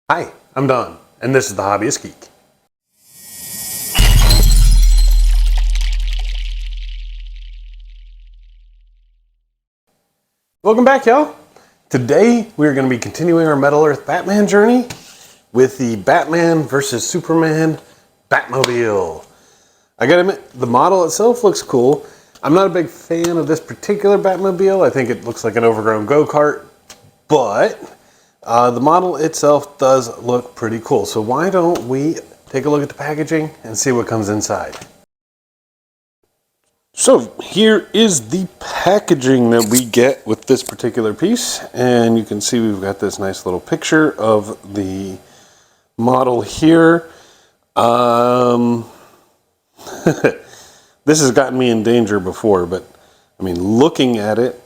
Hi, I'm Don, and this is the Hobbyist Geek. Welcome back, y'all. Today, we're going to be continuing our Metal Earth Batman journey with the Batman vs. Superman Batmobile. I gotta admit, the model itself looks cool. I'm not a big fan of this particular Batmobile. I think it looks like an overgrown go-kart, but the model itself does look pretty cool. So why don't we take a look at the packaging and see what comes inside. So here is the packaging that we get with this particular piece. And you can see we've got this nice little picture of the model here. This has gotten me in danger before, but I mean, looking at it,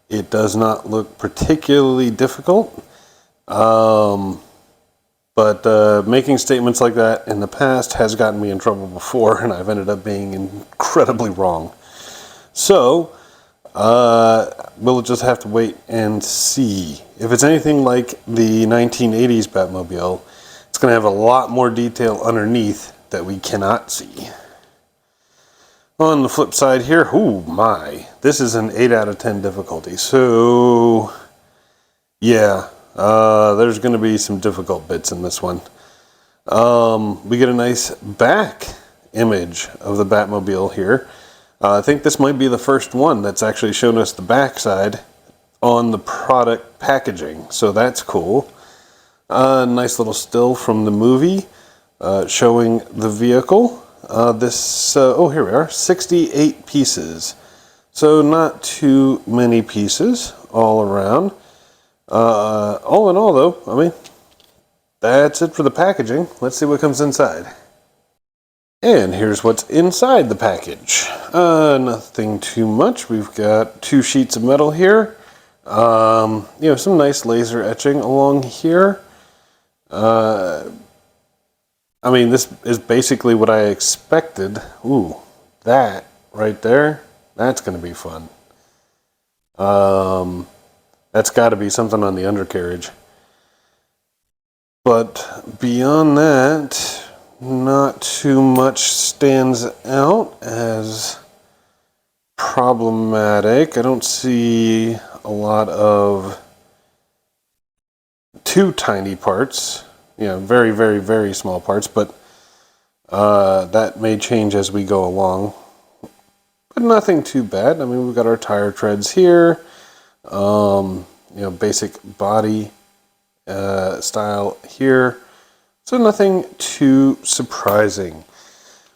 it does not look particularly difficult. But making statements like that in the past has gotten me in trouble before, and I've ended up being incredibly wrong. So, we'll just have to wait and see. If it's anything like the 1980s Batmobile, it's going to have a lot more detail underneath that we cannot see. On the flip side here, oh my, this is an 8 out of 10 difficulty. So, yeah. There's going to be some difficult bits in this one. We get a nice back image of the Batmobile here. I think this might be the first one that's actually shown us the back side on the product packaging, so that's cool. Nice little still from the movie showing the vehicle. Oh, here we are, 68 pieces. So not too many pieces all around. All in all, though, I mean, that's it for the packaging. Let's see what comes inside. And here's what's inside the package. Nothing too much. We've got 2 sheets of metal here. Some nice laser etching along here. I mean, this is basically what I expected. Ooh, that right there, that's going to be fun. That's got to be something on the undercarriage. But beyond that, not too much stands out as problematic. I don't see a lot of too tiny parts. Very, very, very small parts, but that may change as we go along. But nothing too bad. I mean, we've got our tire treads here. Basic body style here. So nothing too surprising.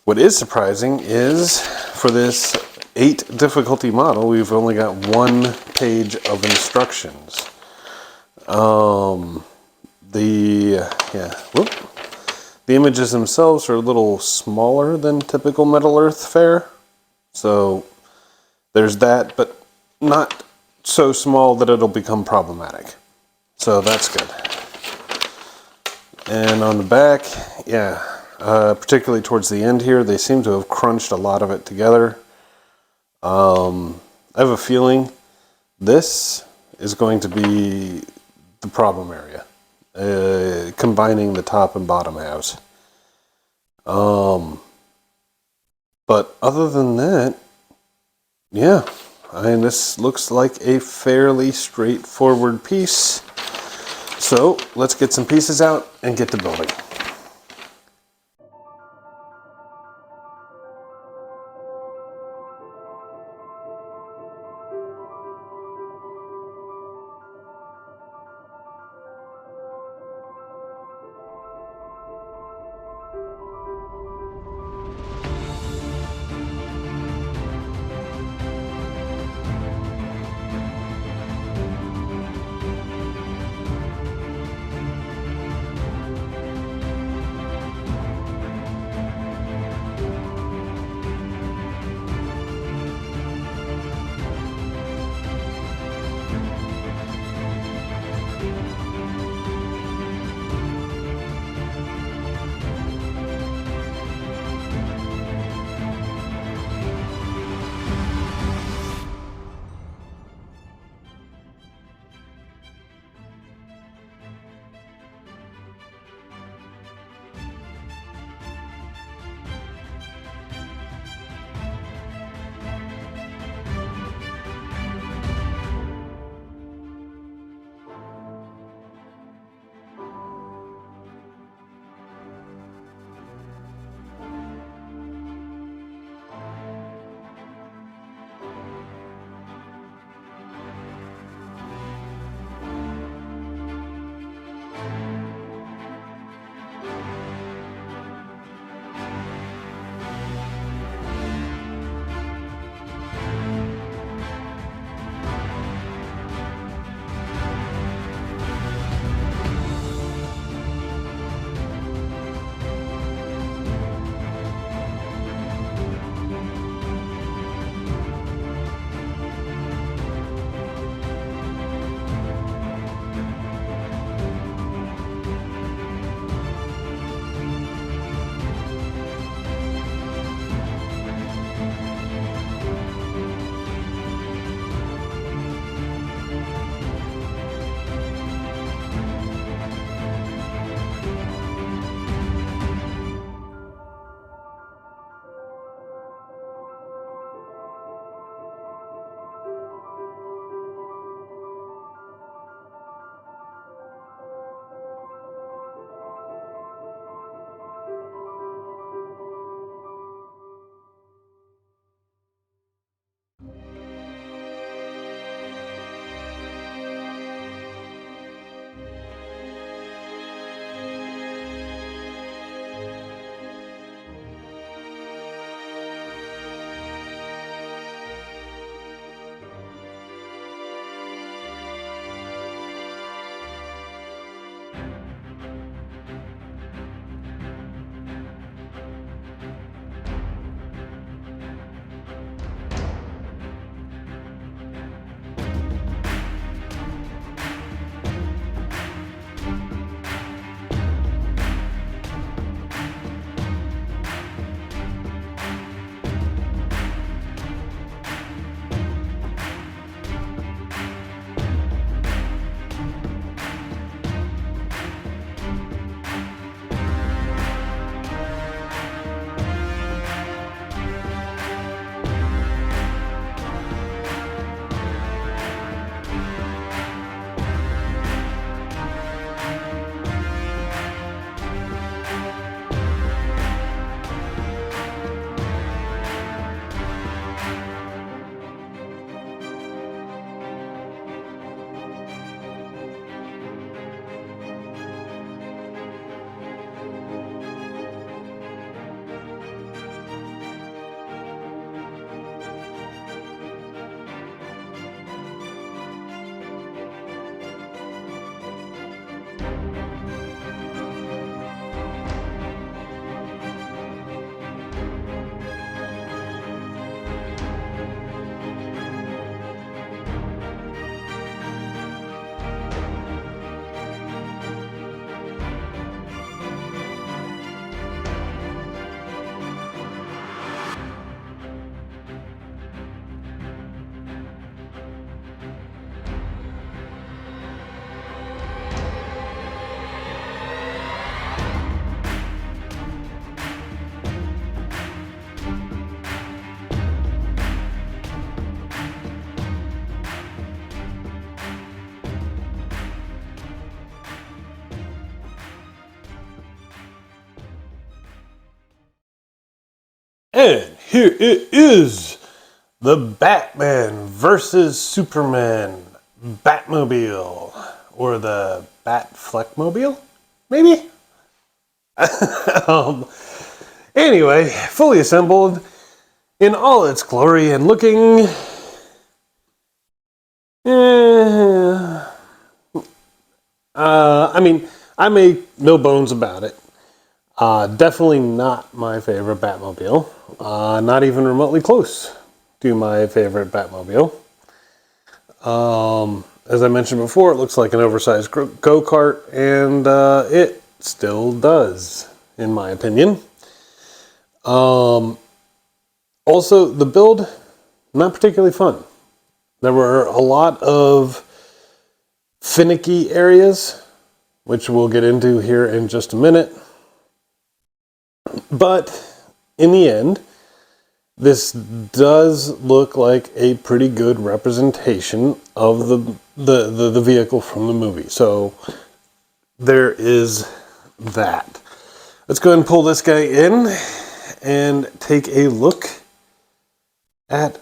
What is surprising is for this 8 difficulty model, we've only got 1 page of instructions. The images themselves are a little smaller than typical Metal Earth fare. So there's that, but not so small that it'll become problematic. So that's good. And on the back, particularly towards the end here, they seem to have crunched a lot of it together. I have a feeling this is going to be the problem area, combining the top and bottom halves. But other than that, yeah. And this looks like a fairly straightforward piece. So let's get some pieces out and get to building. And here it is, the Batman versus Superman Batmobile, or the Batfleckmobile, maybe? Anyway, fully assembled in all its glory and looking... I mean, I make no bones about it. Definitely not my favorite Batmobile. Not even remotely close to my favorite Batmobile. As I mentioned before, it looks like an oversized go-kart, and it still does, in my opinion. Also, the build, not particularly fun. There were a lot of finicky areas, which we'll get into here in just a minute. But in the end, this does look like a pretty good representation of the vehicle from the movie. So there is that. Let's go ahead and pull this guy in and take a look at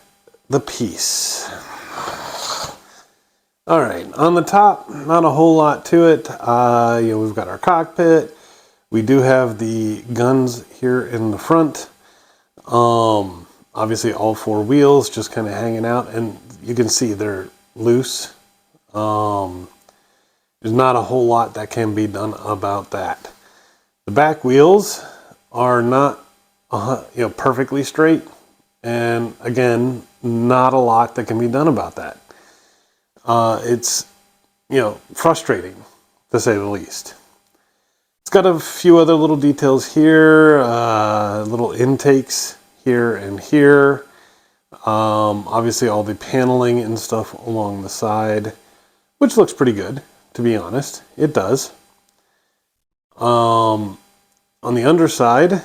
the piece. All right, on the top, not a whole lot to it. We've got our cockpit. We do have the guns here in the front. Obviously all four wheels just kind of hanging out, and you can see they're loose. There's not a whole lot that can be done about that. The back wheels are not perfectly straight, and again, not a lot that can be done about that. It's frustrating, to say the least. It's got a few other little details here, little intakes here and here. Obviously all the paneling and stuff along the side, which looks pretty good, to be honest. It does. On the underside,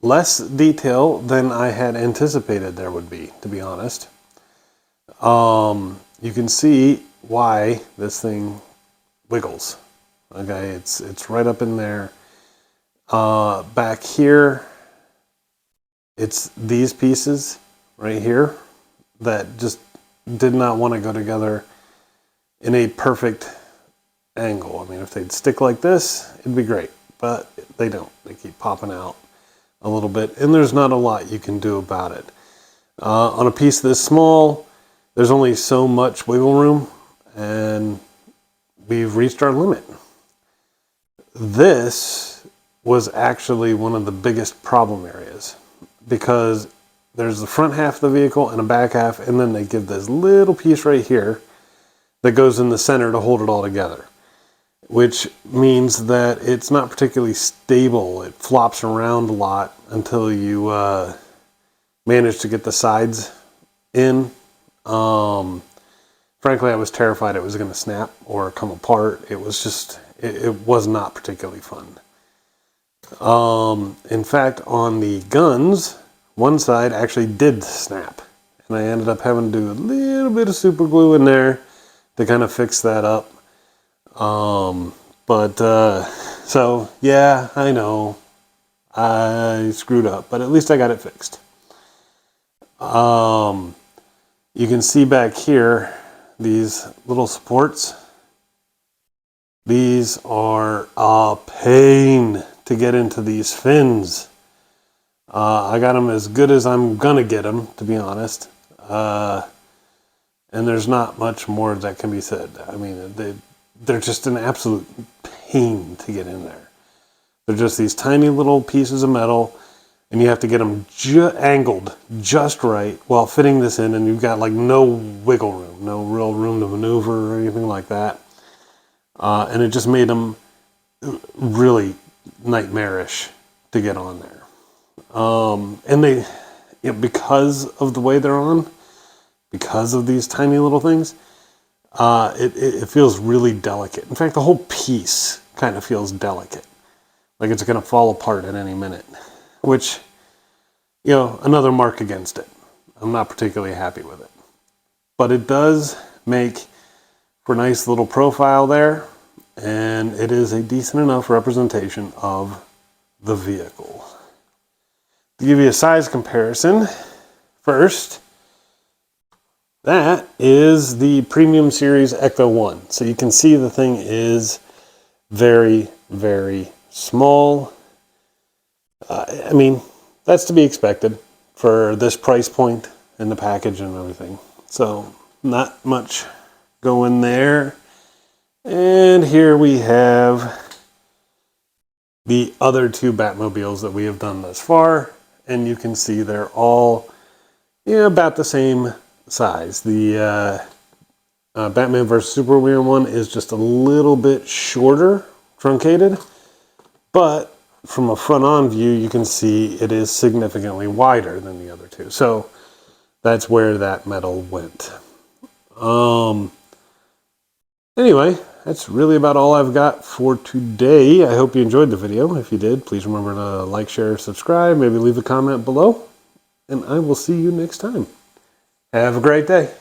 less detail than I had anticipated there would be, to be honest. You can see why this thing wiggles. Okay, it's right up in there. Back here, it's these pieces right here that just did not want to go together in a perfect angle. I mean, if they'd stick like this, it'd be great, but they don't. They keep popping out a little bit, and there's not a lot you can do about it. On a piece this small, there's only so much wiggle room, and we've reached our limit. This was actually one of the biggest problem areas, because there's the front half of the vehicle and a back half, and then they give this little piece right here that goes in the center to hold it all together, which means that it's not particularly stable. It flops around a lot until you manage to get the sides in. Frankly, I was terrified it was going to snap or come apart. It was just, it was not particularly fun. In fact, on the guns, one side actually did snap, and I ended up having to do a little bit of super glue in there to kind of fix that up. So yeah, I know I screwed up, but at least I got it fixed. You can see back here, these little supports. These are a pain to get into these fins. I got them as good as I'm gonna get them, to be honest. And there's not much more that can be said. I mean, they're just an absolute pain to get in there. They're just these tiny little pieces of metal, and you have to get them angled just right while fitting this in, and you've got like no wiggle room, no real room to maneuver or anything like that. And it just made them really nightmarish to get on there. And they, because of the way they're on, because of these tiny little things, it feels really delicate. In fact, the whole piece kind of feels delicate, like it's going to fall apart at any minute, which, another mark against it. I'm not particularly happy with it, but it does make for a nice little profile there, and it is a decent enough representation of the vehicle. To give you a size comparison, first, that is the Premium Series Ecto 1. So you can see the thing is very, very small. I mean, that's to be expected for this price point and the package and everything. So not much going there. And here we have the other two Batmobiles that we have done thus far. And you can see they're all about the same size. The Batman vs. Superman one is just a little bit shorter, truncated. But from a front-on view, you can see it is significantly wider than the other two. So that's where that metal went. Anyway, that's really about all I've got for today. I hope you enjoyed the video. If you did, please remember to like, share, subscribe, maybe leave a comment below. And I will see you next time. Have a great day.